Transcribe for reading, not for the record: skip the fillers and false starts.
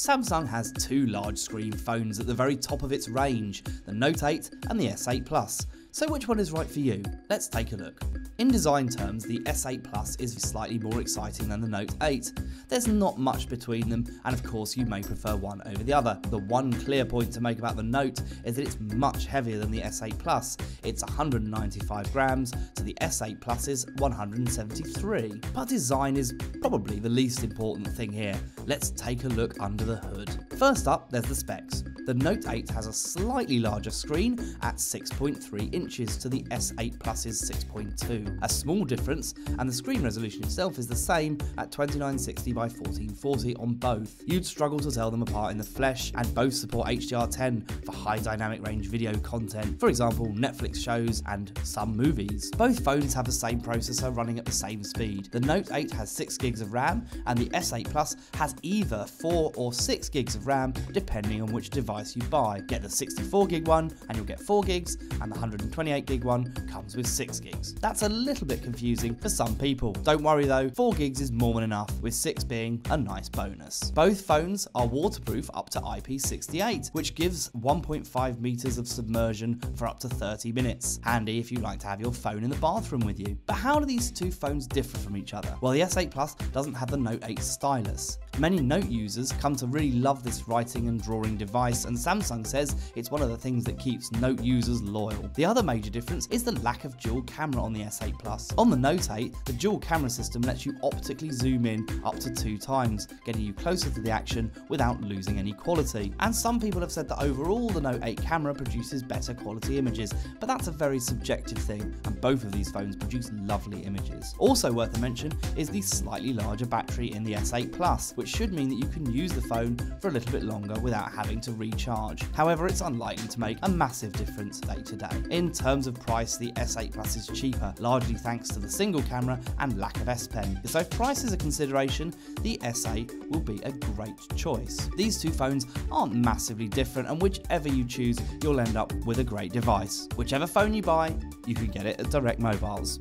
Samsung has two large screen phones at the very top of its range, the Note 8 and the S8 Plus. So which one is right for you? Let's take a look. In design terms, the S8 Plus is slightly more exciting than the Note 8. There's not much between them, and of course you may prefer one over the other. The one clear point to make about the Note is that it's much heavier than the S8 Plus. It's 195 grams to the S8 Plus's 173. But design is probably the least important thing here. Let's take a look under the hood. First up, there's the specs. The Note 8 has a slightly larger screen at 6.3 inches to the S8 Plus's 6.2. A small difference, and the screen resolution itself is the same at 2960 by 1440 on both. You'd struggle to tell them apart in the flesh, and both support HDR10 for high dynamic range video content, for example Netflix shows and some movies. Both phones have the same processor running at the same speed. The Note 8 has 6 gigs of RAM, and the S8 Plus has either 4 or 6 gigs of RAM depending on which device you buy. Get the 64 gig one and you'll get 4 gigs, and the 128 gig one comes with 6 gigs. That's a little bit confusing for some people. Don't worry though, 4 gigs is more than enough, with 6 being a nice bonus. Both phones are waterproof up to IP68, which gives 1.5 meters of submersion for up to 30 minutes. Handy if you like to have your phone in the bathroom with you. But how do these two phones differ from each other? Well, the S8 Plus doesn't have the Note 8 stylus. Many Note users come to really love this writing and drawing device, and Samsung says it's one of the things that keeps Note users loyal. The other major difference is the lack of dual camera on the S8 Plus. On the Note 8, the dual camera system lets you optically zoom in up to 2 times, getting you closer to the action without losing any quality. And some people have said that overall the Note 8 camera produces better quality images, but that's a very subjective thing, and both of these phones produce lovely images. Also worth a mention is the slightly larger battery in the S8 Plus, which should mean that you can use the phone for a little bit longer without having to recharge. However, it's unlikely to make a massive difference day to day. In terms of price, the S8 Plus is cheaper, largely thanks to the single camera and lack of S Pen. So if price is a consideration, the S8 will be a great choice. These two phones aren't massively different, and whichever you choose, you'll end up with a great device. Whichever phone you buy, you can get it at Direct Mobiles.